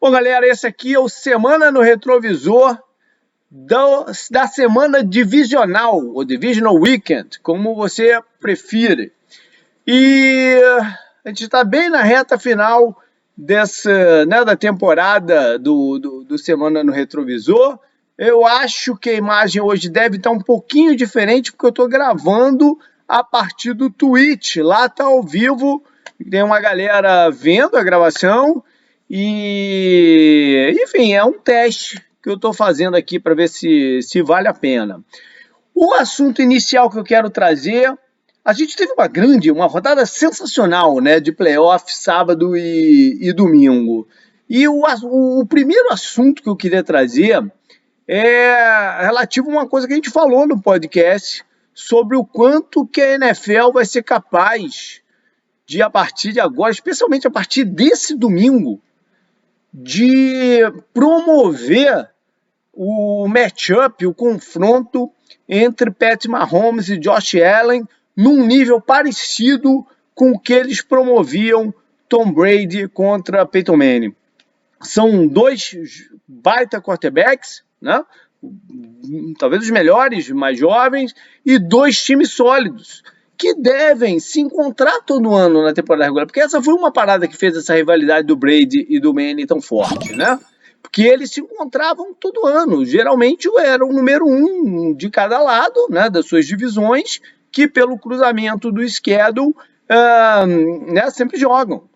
Bom, galera, esse aqui é o Semana no Retrovisor da semana divisional, ou Divisional Weekend, como você prefere. E a gente está bem na reta final dessa, né, da temporada do Semana no Retrovisor. Eu acho que a imagem hoje deve estar um pouquinho diferente, porque eu estou gravando a partir do Twitch. Lá está ao vivo, tem uma galera vendo a gravação. E, enfim, é um teste que eu estou fazendo aqui para ver se vale a pena. O assunto inicial que eu quero trazer, a gente teve uma rodada sensacional, né, de playoff sábado e domingo. E o primeiro assunto que eu queria trazer é relativo a uma coisa que a gente falou no podcast sobre o quanto que a NFL vai ser capaz de, a partir de agora, especialmente a partir desse domingo, de promover o matchup, o confronto entre Pat Mahomes e Josh Allen num nível parecido com o que eles promoviam Tom Brady contra Peyton Manning. São dois baita quarterbacks, né? Talvez os melhores, mais jovens, e dois times sólidos, que devem se encontrar todo ano na temporada regular, porque essa foi uma parada que fez essa rivalidade do Brady e do Manning tão forte, né? Porque eles se encontravam todo ano, geralmente era o número 1 de cada lado, né, das suas divisões, que pelo cruzamento do schedule, né, sempre jogam.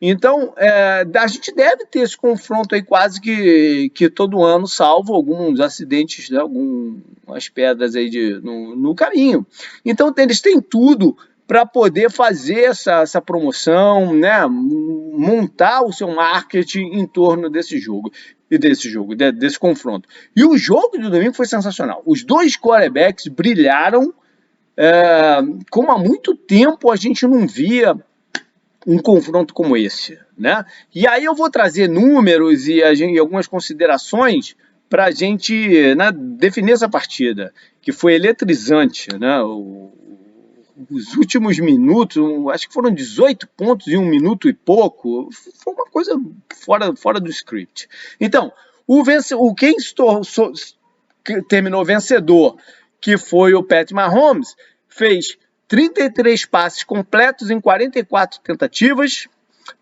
Então, a gente deve ter esse confronto aí quase que todo ano, salvo alguns acidentes, né, algumas pedras aí no caminho. Então, eles têm tudo para poder fazer essa promoção, né, montar o seu marketing em torno desse confronto. E o jogo de domingo foi sensacional. Os dois quarterbacks brilharam, como há muito tempo a gente não via um confronto como esse, né? E aí eu vou trazer números e algumas considerações para a gente, né, definir essa partida, que foi eletrizante, né? Os últimos minutos, acho que foram 18 pontos em 1 minuto e pouco, foi uma coisa fora do script. Então, quem terminou vencedor, que foi o Pat Mahomes, fez 33 passes completos em 44 tentativas,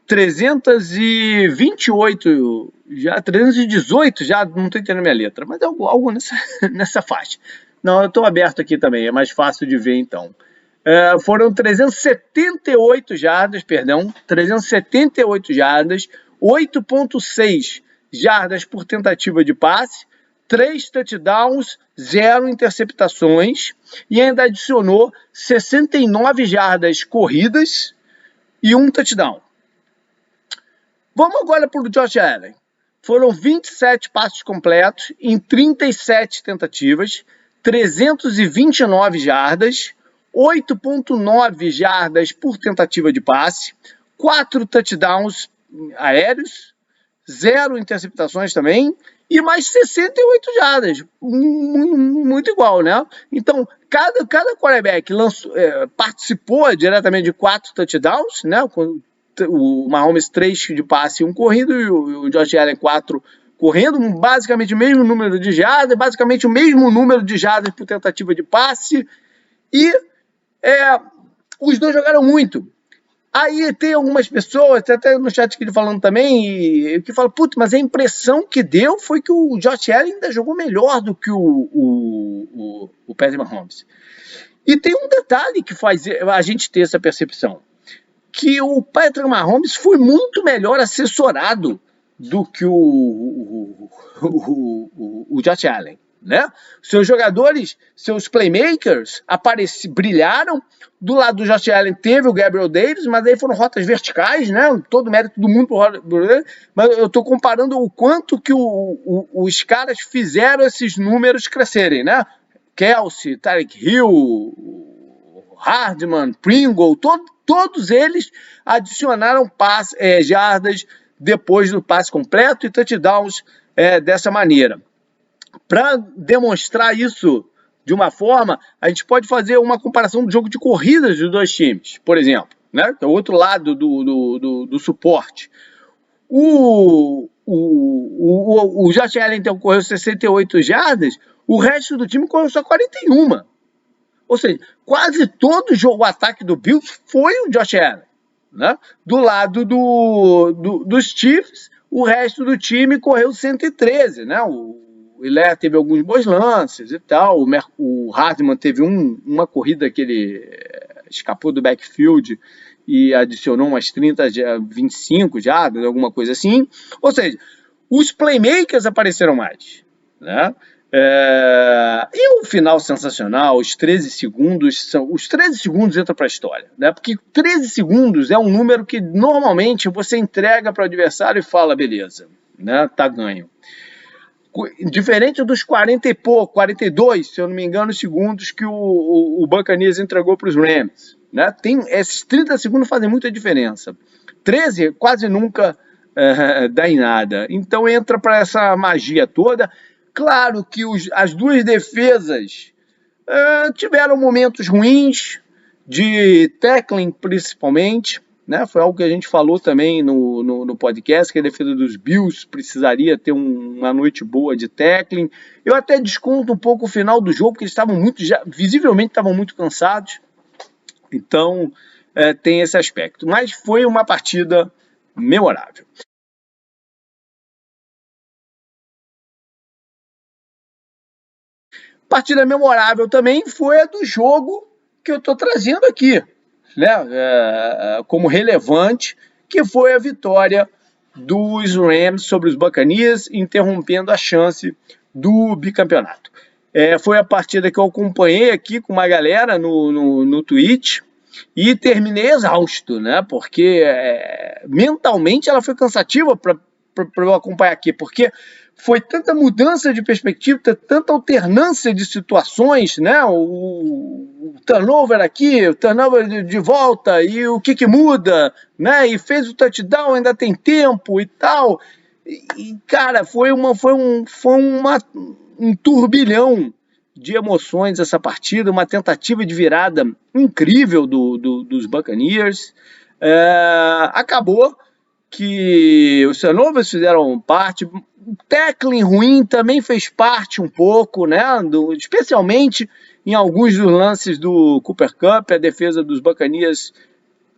318 já, não estou entendendo minha letra, mas é algo nessa faixa. Não, eu estou aberto aqui também, é mais fácil de ver então. Foram 378 jardas, 8,6 jardas por tentativa de passe, 3 touchdowns, 0 interceptações e ainda adicionou 69 jardas corridas e 1 touchdown. Vamos agora para o Josh Allen. Foram 27 passes completos em 37 tentativas, 329 jardas, 8,9 jardas por tentativa de passe, 4 touchdowns aéreos, 0 interceptações também, e mais 68 jardas, muito igual, né? Então, cada quarterback participou diretamente de 4 touchdowns, né? O Mahomes 3 de passe e 1 corrido, e o Josh Allen 4 correndo, basicamente o mesmo número de jardas, basicamente o mesmo número de jardas por tentativa de passe, e os dois jogaram muito. Aí tem algumas pessoas, até no chat aqui falando também, que falam, putz, mas a impressão que deu foi que o Josh Allen ainda jogou melhor do que o Pat Mahomes. E tem um detalhe que faz a gente ter essa percepção, que o Patrick Mahomes foi muito melhor assessorado do que o Josh Allen, né? Seus jogadores, seus playmakers brilharam. Do lado do Josh Allen teve o Gabriel Davis, mas aí foram rotas verticais, né? Todo o mérito do mundo por rota, mas eu estou comparando o quanto que os caras fizeram esses números crescerem, né? Kelce, Tyreek Hill, Hardman, Pringle, todos eles adicionaram jardas depois do passe completo e touchdowns dessa maneira. Para demonstrar isso de uma forma, a gente pode fazer uma comparação do jogo de corridas dos dois times, por exemplo, né? Que é o outro lado do suporte. O o Josh Allen então correu 68 jardas, o resto do time correu só 41. Ou seja, quase todo o ataque do Bills foi o Josh Allen. Né? Do lado dos Chiefs, o resto do time correu 113. Né? O Hilaire teve alguns bons lances e tal. O Hardman teve uma corrida que ele escapou do backfield e adicionou umas 25 jardas, alguma coisa assim. Ou seja, os playmakers apareceram mais. Né? E o final sensacional, os 13 segundos, os 13 segundos entram para a história, né? Porque 13 segundos é um número que normalmente você entrega para o adversário e fala, beleza, né? Tá ganho. Diferente dos 40 e pouco, 42, se eu não me engano, segundos que o Buccaneers entregou para os Rams. Né? Esses 30 segundos fazem muita diferença. 13 quase nunca dá em nada. Então entra para essa magia toda. Claro que as duas defesas tiveram momentos ruins, de tackling principalmente, né? Foi algo que a gente falou também no podcast, que a defesa dos Bills precisaria ter uma noite boa de tackling. Eu até desconto um pouco o final do jogo, porque eles estavam visivelmente estavam muito cansados. Então, tem esse aspecto. Mas foi uma partida memorável. Partida memorável também foi a do jogo que eu estou trazendo aqui, né, como relevante, que foi a vitória dos Rams sobre os Buccaneers, interrompendo a chance do bicampeonato. Foi a partida que eu acompanhei aqui com uma galera no Twitch e terminei exausto, né, porque mentalmente ela foi cansativa para eu acompanhar aqui, porque foi tanta mudança de perspectiva, tanta alternância de situações, né? O turnover aqui, o turnover de volta, e o que muda, né? E fez o touchdown, ainda tem tempo e tal. E cara, foi um turbilhão de emoções essa partida, uma tentativa de virada incrível dos Buccaneers. Acabou que os turnovers fizeram parte, o tackling ruim também fez parte um pouco, né? Especialmente em alguns dos lances do Cooper Kupp, a defesa dos Buccaneers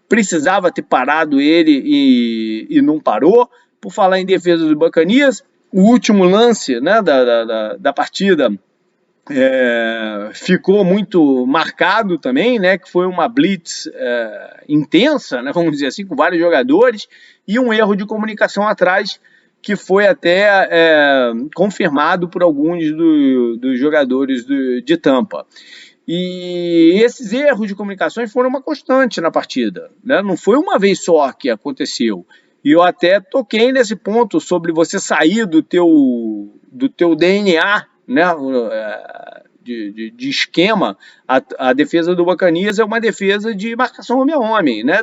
precisava ter parado ele e não parou. Por falar em defesa dos Buccaneers, o último lance, né, da partida ficou muito marcado também, né, que foi uma blitz intensa, né, vamos dizer assim, com vários jogadores, e um erro de comunicação atrás, que foi até confirmado por alguns dos jogadores de Tampa. E esses erros de comunicações foram uma constante na partida, né? Não foi uma vez só que aconteceu. E eu até toquei nesse ponto sobre você sair do teu DNA, né? De esquema. A defesa do Buccaneers é uma defesa de marcação homem a homem, né?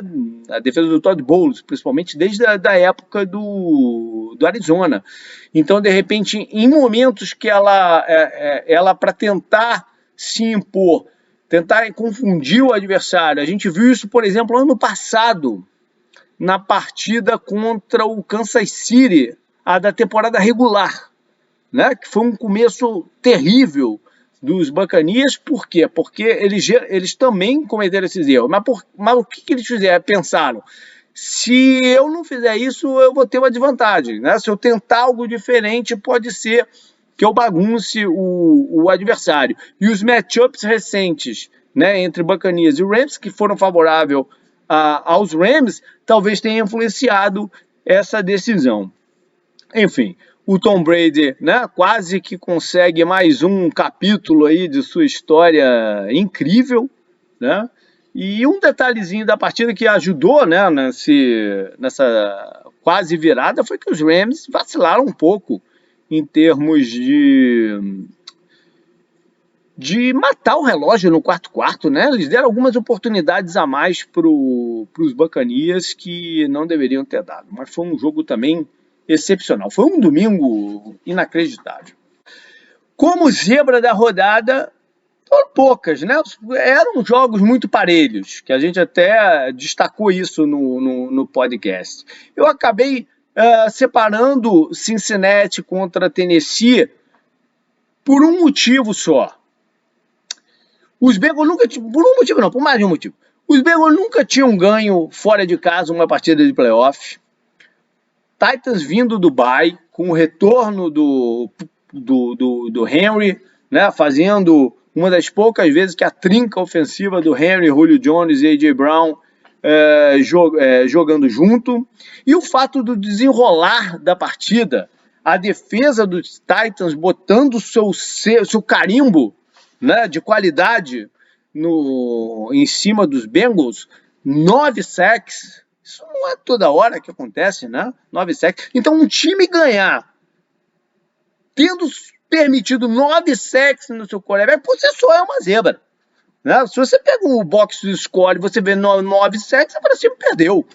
A defesa do Todd Bowles, principalmente desde a época do Arizona. Então, de repente, em momentos que ela para tentar se impor, tentar confundir o adversário, a gente viu isso, por exemplo, ano passado, na partida contra o Kansas City, a da temporada regular, né? Que foi um começo terrível dos Buccaneers. Por quê? Porque eles também cometeram esses erros. Mas o que eles fizeram? Pensaram, se eu não fizer isso, eu vou ter uma desvantagem, né? Se eu tentar algo diferente, pode ser que eu bagunce o adversário. E os matchups recentes, né, entre Buccaneers e Rams, que foram favoráveis aos Rams, talvez tenha influenciado essa decisão. Enfim, o Tom Brady, né, quase que consegue mais um capítulo aí de sua história incrível, né? E um detalhezinho da partida que ajudou, né, nessa quase virada foi que os Rams vacilaram um pouco em termos de matar o relógio no quarto, né? Eles deram algumas oportunidades a mais para os Buccaneers que não deveriam ter dado. Mas foi um jogo também excepcional. Foi um domingo inacreditável. Como zebra da rodada, foram poucas, né? Eram jogos muito parelhos, que a gente até destacou isso no podcast. Eu acabei separando Cincinnati contra Tennessee por um motivo só. Os Bengals nunca tinham, por um motivo não, por mais de um motivo. Os Bengals nunca tinham ganho fora de casa uma partida de playoff. Titans vindo do bye, com o retorno do Henry, né, fazendo uma das poucas vezes que a trinca ofensiva do Henry, Julio Jones e A.J. Brown jogando junto. E o fato do desenrolar da partida, a defesa dos Titans botando seu carimbo, né, de qualidade em cima dos Bengals, 9 sacks. Isso não é toda hora que acontece, né? 9 sacks. Então, um time ganhar tendo permitido 9 sacks no seu quarterback, por si só é uma zebra. Né? Se você pega o box do score e você vê 9 sacks, você fala assim, perdeu.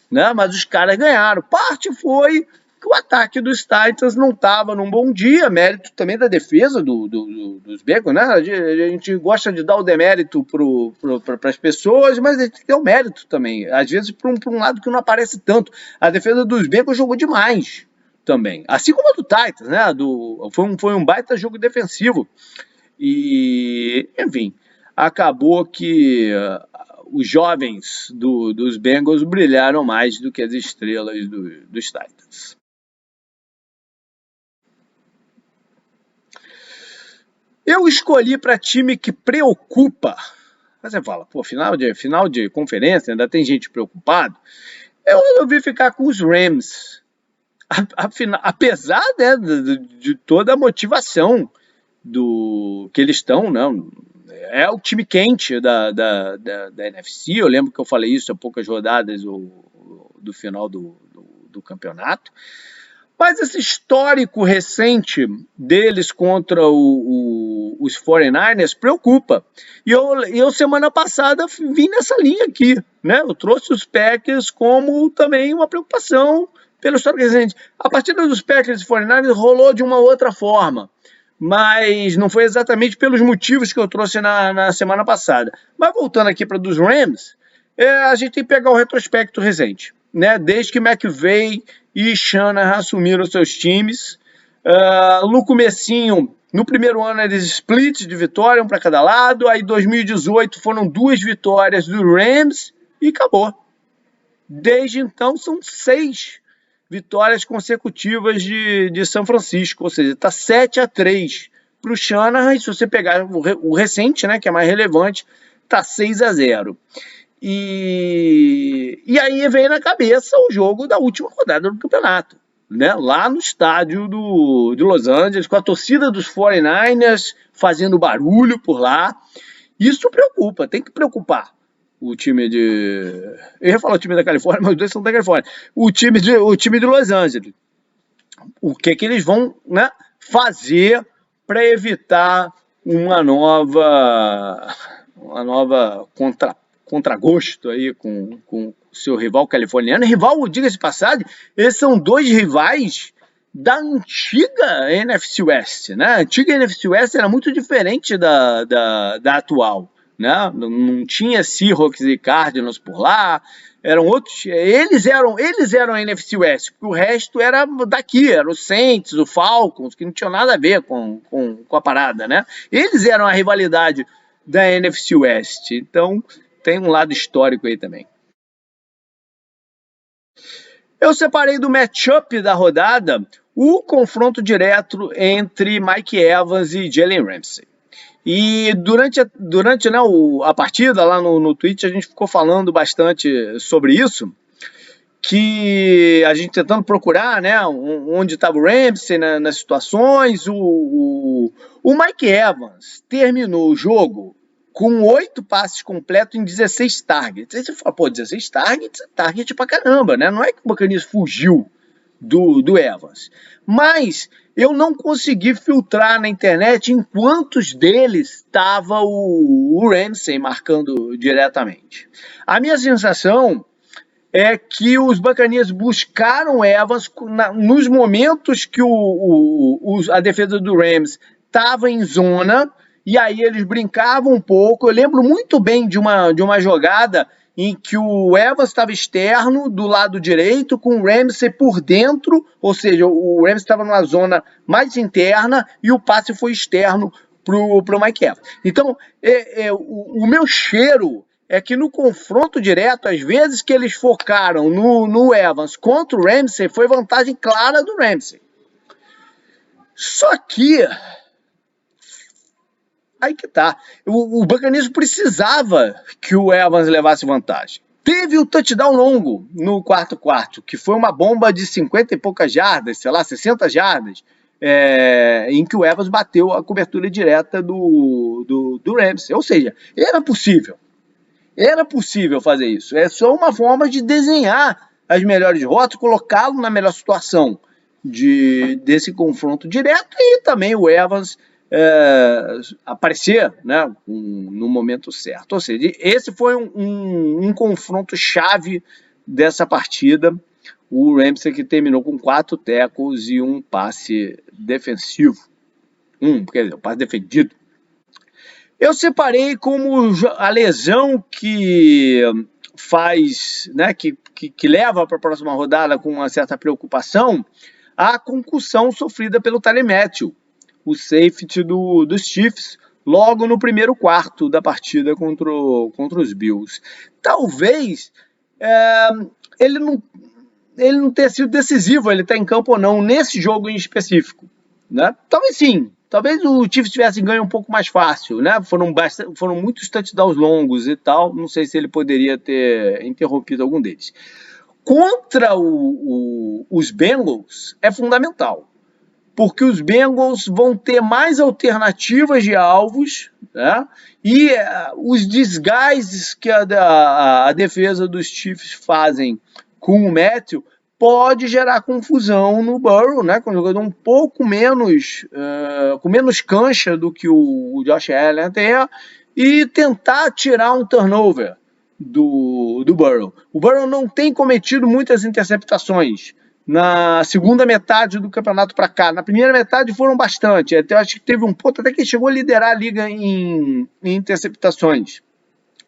Né? Mas os caras ganharam. Parte foi que o ataque dos Titans não estava num bom dia, mérito também da defesa dos Bengals, né? A gente gosta de dar o demérito para as pessoas, mas a gente tem que ter o mérito também, às vezes por um lado que não aparece tanto. A defesa dos Bengals jogou demais também, assim como a do Titans, né? Foi um baita jogo defensivo e, enfim, acabou que os jovens dos Bengals brilharam mais do que as estrelas dos Titans. Eu escolhi para time que preocupa. Você fala, pô, final de conferência, ainda tem gente preocupada. Eu resolvi ficar com os Rams. Apesar, né, de toda a motivação que eles estão, não, é o time quente da NFC. Eu lembro que eu falei isso há poucas rodadas do final do campeonato. Mas esse histórico recente deles contra os 49ers preocupa. E eu semana passada vim nessa linha aqui, né? Eu trouxe os Packers como também uma preocupação pelo histórico recente. A partida dos Packers e 49ers rolou de uma outra forma, mas não foi exatamente pelos motivos que eu trouxe na semana passada. Mas voltando aqui para dos Rams, a gente tem que pegar o retrospecto recente, né? Desde que McVay e Shanahan assumiram seus times. No comecinho, no primeiro ano, eles split de vitória, um para cada lado. Aí, em 2018, foram 2 vitórias do Rams e acabou. Desde então, são 6 vitórias consecutivas de São Francisco. Ou seja, está 7-3 para o Shanahan. E se você pegar o recente, né, que é mais relevante, está 6-0. E aí vem na cabeça o jogo da última rodada do campeonato, né? Lá no estádio de Los Angeles, com a torcida dos 49ers fazendo barulho por lá. Isso preocupa, tem que preocupar o time eu ia falar o time da Califórnia, mas os dois são da Califórnia. O time de Los Angeles. O que eles vão, né, fazer para evitar uma nova contragosto aí com o seu rival californiano. Rival, diga-se de passagem, eles são 2 rivais da antiga NFC West, né? A antiga NFC West era muito diferente da atual, né? Não tinha Seahawks e Cardinals por lá, eram outros. Eles eram a NFC West, porque o resto era daqui, era o Saints, o Falcons, que não tinha nada a ver com a parada, né? Eles eram a rivalidade da NFC West, então tem um lado histórico aí também. Eu separei do matchup da rodada o confronto direto entre Mike Evans e Jalen Ramsey. E durante né, a partida lá no Twitch a gente ficou falando bastante sobre isso, que a gente tentando procurar, né, onde estava o Ramsey nas situações. O Mike Evans terminou o jogo com 8 passes completos em 16 targets. Aí você fala, pô, 16 targets é target pra caramba, né? Não é que o Buccaneers fugiu do Evans. Mas eu não consegui filtrar na internet em quantos deles estava o Ramsey marcando diretamente. A minha sensação é que os Buccaneers buscaram o Evans nos momentos que a defesa do Rams estava em zona. E aí eles brincavam um pouco. Eu lembro muito bem de uma jogada em que o Evans estava externo do lado direito, com o Ramsey por dentro, ou seja, o Ramsey estava numa zona mais interna e o passe foi externo para o Mike Evans. Então, o meu cheiro é que no confronto direto, às vezes que eles focaram no Evans contra o Ramsey, foi vantagem clara do Ramsey. Só que aí que tá. O Buccaneers precisava que o Evans levasse vantagem. Teve o touchdown longo no quarto, que foi uma bomba de 50 e poucas jardas, sei lá, 60 jardas, em que o Evans bateu a cobertura direta do Ramsey. Ou seja, era possível. Era possível fazer isso. É só uma forma de desenhar as melhores rotas, colocá-lo na melhor situação desse confronto direto e também o Evans aparecer, né, no momento certo. Ou seja, esse foi um confronto chave dessa partida. O Ramsey que terminou com 4 tackles e um passe defensivo. Quer dizer, um passe defendido. Eu separei como a lesão que faz, né, que leva para a próxima rodada com uma certa preocupação, a concussão sofrida pelo Tyrann Mathieu, o safety dos Chiefs, logo no primeiro quarto da partida contra os Bills. Talvez ele não tenha sido decisivo, ele está em campo ou não, nesse jogo em específico, né? Talvez sim. Talvez o Chiefs tivesse ganho um pouco mais fácil, né? Foram muitos touchdowns longos e tal. Não sei se ele poderia ter interrompido algum deles. Contra os Bengals é fundamental, porque os Bengals vão ter mais alternativas de alvos, né? E os desgastes que a defesa dos Chiefs fazem com o Mathieu pode gerar confusão no Burrow, né? Com um jogador um pouco menos, com menos cancha do que o Josh Allen tem, e tentar tirar um turnover do Burrow. O Burrow não tem cometido muitas interceptações na segunda metade do campeonato para cá. Na primeira metade foram bastante. Até eu acho que teve um ponto até que ele chegou a liderar a liga em interceptações.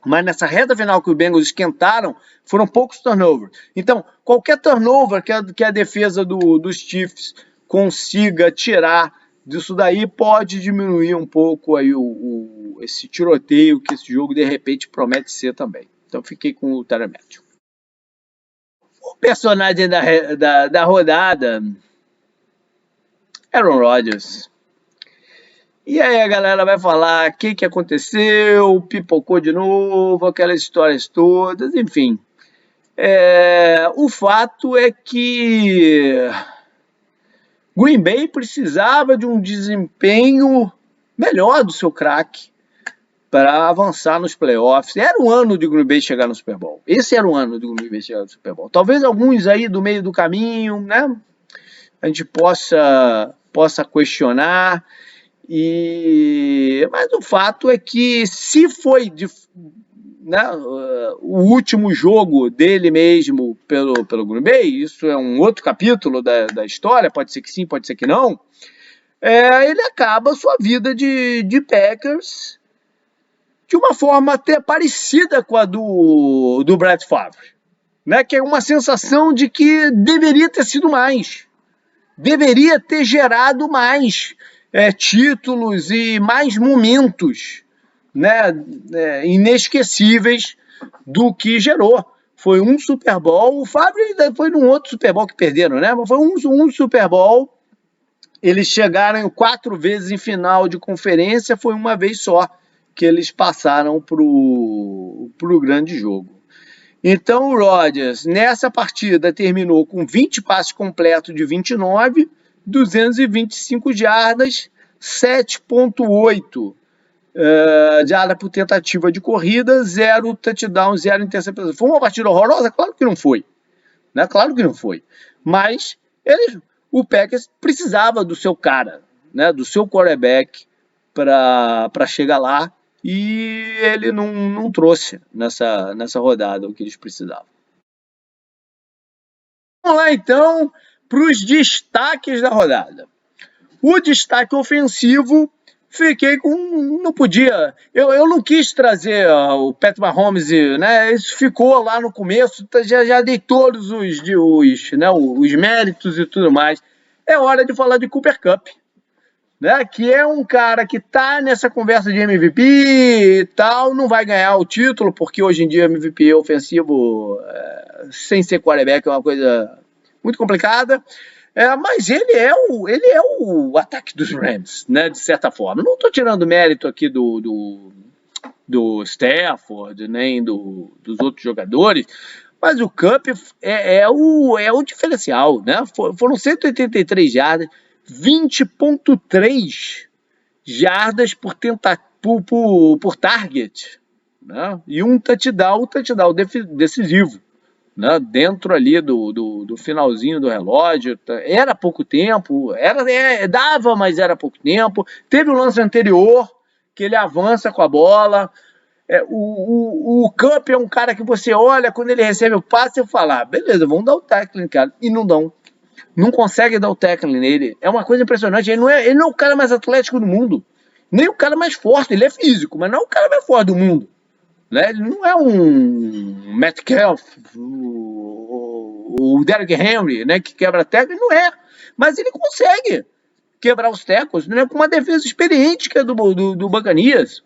Mas nessa reta final que os Bengals esquentaram, foram poucos turnovers. Então, qualquer turnover que a defesa dos Chiefs consiga tirar disso daí pode diminuir um pouco aí esse tiroteio que esse jogo de repente promete ser também. Então, fiquei com o Tyrann Mathieu. O personagem da rodada, Aaron Rodgers. E aí a galera vai falar o que aconteceu, pipocou de novo, aquelas histórias todas, enfim. O fato é que Green Bay precisava de um desempenho melhor do seu craque para avançar nos playoffs. Era o ano de Green Bay chegar no Super Bowl. Esse era o ano de Green Bay chegar no Super Bowl. Talvez alguns aí do meio do caminho, né, a gente possa questionar. Mas o fato é que se foi o último jogo dele mesmo pelo Green Bay, isso é um outro capítulo da história, pode ser que sim, pode ser que não, ele acaba a sua vida de Packers de uma forma até parecida com a do Brett Favre, né? Que é uma sensação de que deveria ter sido mais, deveria ter gerado mais títulos e mais momentos, né, inesquecíveis do que gerou. Foi um Super Bowl, o Favre foi num outro Super Bowl que perderam, né? Mas foi um Super Bowl, eles chegaram 4 vezes em final de conferência, foi uma vez só que eles passaram pro grande jogo. Então o Rodgers, nessa partida, terminou com 20 passes completos de 29, 225 jardas, 7,8 jarda por tentativa de corrida, 0 touchdown, 0 interceptação. Foi uma partida horrorosa? Claro que não foi. Né? Claro que não foi. Mas o Packers precisava do seu cara, né? Do seu quarterback para chegar lá, e ele não trouxe nessa rodada o que eles precisavam. Vamos lá então para os destaques da rodada. O destaque ofensivo fiquei com... não podia... Eu não quis trazer o Pat Mahomes, né? Isso ficou lá no começo, já dei todos os méritos e tudo mais. É hora de falar de Cooper Kupp, né? Que é um cara que tá nessa conversa de MVP e tal, não vai ganhar o título, porque hoje em dia MVP ofensivo, sem ser quarterback, é uma coisa muito complicada. Mas ele é o ataque dos Rams, né, de certa forma. Não estou tirando mérito aqui do Stafford, nem dos outros jogadores, mas o Kupp é o diferencial, né? Foram 183 jardas, 20,3 jardas por target, né? E um touchdown decisivo, né, dentro ali do finalzinho do relógio. Era pouco tempo, dava, mas era pouco tempo. Teve o lance anterior, que ele avança com a bola. O Kupp é um cara que você olha, quando ele recebe o passe, e fala, beleza, vamos dar o tackling, cara. E não dão. Não consegue dar o tackling nele. É uma coisa impressionante. Ele não é o cara mais atlético do mundo, nem o cara mais forte. Ele é físico, mas não é o cara mais forte do mundo, né? Ele não é um Metcalf, o Derrick Henry, né, que quebra tackle, não é. Mas ele consegue quebrar os tackles, né, com uma defesa experiente que é do Buccaneers.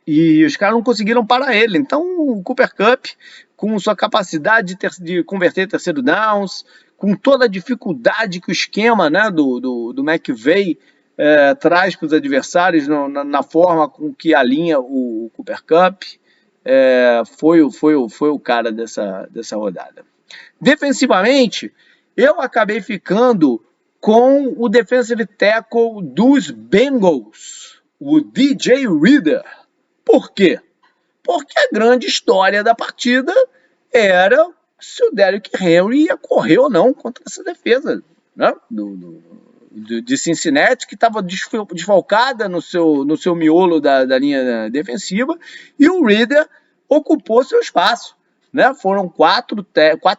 E os caras não conseguiram parar ele. Então o Cooper Kupp, com sua capacidade de converter terceiro downs, com toda a dificuldade que o esquema, né, do McVay traz para os adversários na forma com que alinha o Cooper Kupp, foi o cara dessa rodada. Defensivamente, eu acabei ficando com o defensive tackle dos Bengals, o DJ Reader. Por quê? Porque a grande história da partida era se o Derrick Henry ia correr ou não contra essa defesa, né, de Cincinnati, que estava desfalcada no seu miolo da linha defensiva, e o Reader ocupou seu espaço, né? Foram quatro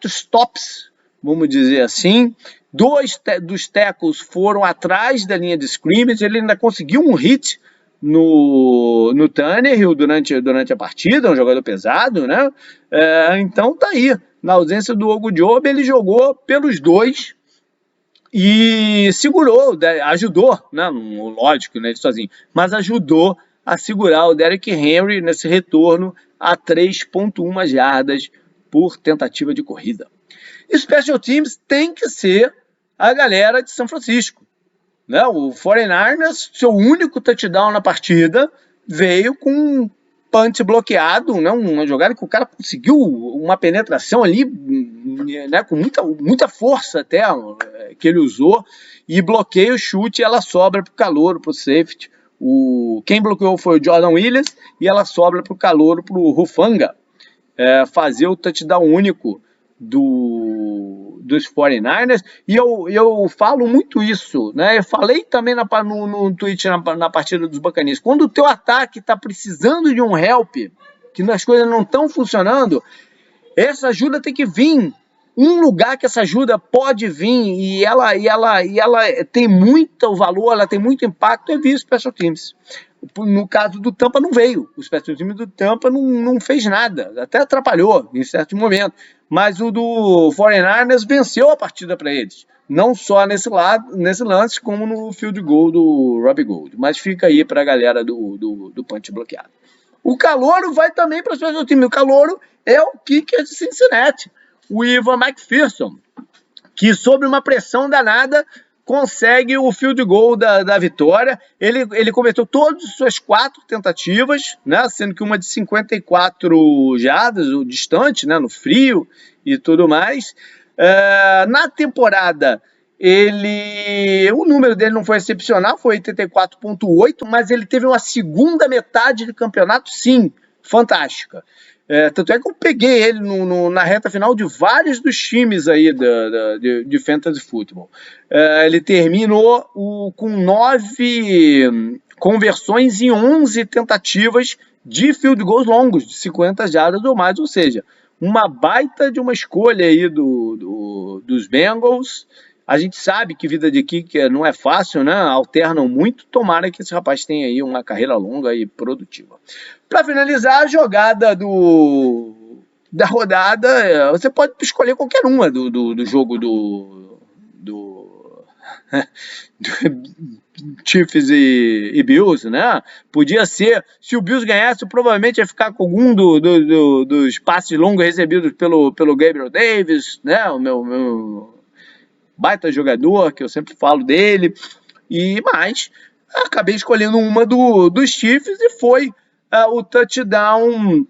stops, vamos dizer assim. Dois dos tackles foram atrás da linha de scrimmage. Ele ainda conseguiu um hit no Tannehill durante a partida, um jogador pesado, né? Então tá aí, na ausência do Ogunjobi, ele jogou pelos dois e segurou, ajudou, né? Lógico, né, sozinho, mas ajudou a segurar o Derrick Henry nesse retorno a 3,1 jardas por tentativa de corrida. E Special Teams tem que ser a galera de São Francisco, né? O 49ers, seu único touchdown na partida, veio com um punch bloqueado, né? Uma jogada que o cara conseguiu uma penetração ali, né? Com muita força até que ele usou, e bloqueia o chute, e ela sobra para o calouro, para o safety. Quem bloqueou foi o Jordan Williams, e ela sobra para o calouro, para o Hufanga, fazer o touchdown único dos 49ers, e eu falo muito isso, né? Eu falei também no tweet na partida dos Buccaneers. Quando o teu ataque está precisando de um help, que as coisas não estão funcionando, essa ajuda tem que vir. Um lugar que essa ajuda pode vir e ela tem muito valor, ela tem muito impacto, é via Special Teams. No caso do Tampa não veio, o Special Teams do Tampa não fez nada, até atrapalhou em certo momento, mas o do 49ers venceu a partida para eles, não só nesse lance, como no field goal do Robbie Gould, mas fica aí para a galera do punch bloqueado. O calouro vai também para o Special Teams, o calouro é o kicker de Cincinnati, o Ivan McPherson, que sob uma pressão danada consegue o field goal da vitória. Ele cometeu todas as suas 4 tentativas, né, sendo que uma de 54 jardas, o distante, né, no frio e tudo mais. Na temporada, o número dele não foi excepcional, foi 84,8, mas ele teve uma segunda metade de campeonato, sim, fantástica. Tanto é que eu peguei ele na reta final de vários dos times aí de Fantasy Football. Ele terminou com 9 conversões e 11 tentativas de field goals longos, de 50 jardas ou mais, ou seja, uma baita de uma escolha aí dos Bengals. A gente sabe que vida de kicker não é fácil, né? Alternam muito. Tomara que esse rapaz tenha aí uma carreira longa e produtiva. Para finalizar, a jogada da rodada, você pode escolher qualquer uma do jogo do Chiefs e Bills, né? Podia ser, se o Bills ganhasse, provavelmente ia ficar com algum dos passes longos recebidos pelo Gabriel Davis, né? O meu baita jogador, que eu sempre falo dele, mas acabei escolhendo uma dos Chiefs e foi o touchdown,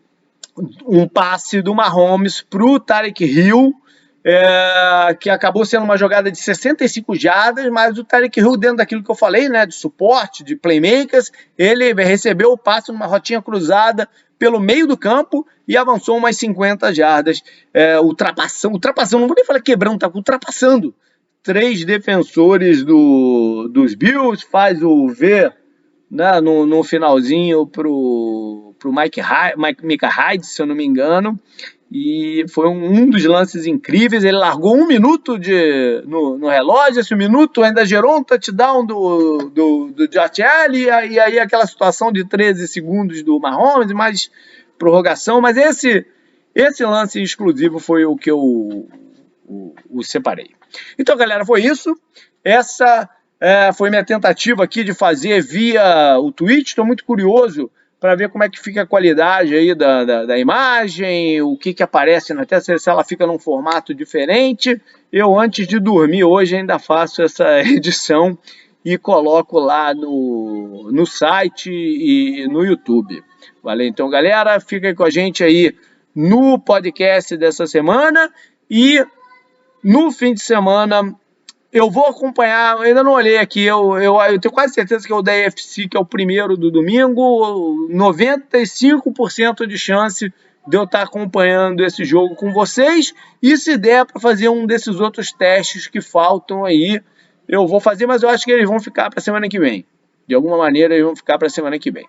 um passe do Mahomes para o Tyreek Hill, que acabou sendo uma jogada de 65 jardas, mas o Tyreek Hill, dentro daquilo que eu falei, né, de suporte, de playmakers, ele recebeu o passe numa rotinha cruzada pelo meio do campo e avançou umas 50 jardas, ultrapassando, não vou nem falar quebrando, tá ultrapassando 3 defensores dos Bills, faz o V, né, no finalzinho pro Micah Hyde, se eu não me engano, e foi um dos lances incríveis. Ele largou 1 minuto no relógio, esse 1 minuto ainda gerou um touchdown do Josh Allen, e aí aquela situação de 13 segundos do Mahomes, mais prorrogação, mas esse lance exclusivo foi o que eu separei. Então, galera, foi isso. Essa foi minha tentativa aqui de fazer via o Twitch. Estou muito curioso para ver como é que fica a qualidade aí da imagem, o que aparece na tela, se ela fica num formato diferente. Eu, antes de dormir hoje, ainda faço essa edição e coloco lá no site e no YouTube. Valeu? Então, galera, fica com a gente aí no podcast dessa semana e no fim de semana eu vou acompanhar, eu ainda não olhei aqui, eu tenho quase certeza que é o da AFC, que é o primeiro do domingo, 95% de chance de eu estar acompanhando esse jogo com vocês, e se der para fazer um desses outros testes que faltam aí, eu vou fazer, mas eu acho que eles vão ficar para a semana que vem. De alguma maneira, eles vão ficar para a semana que vem.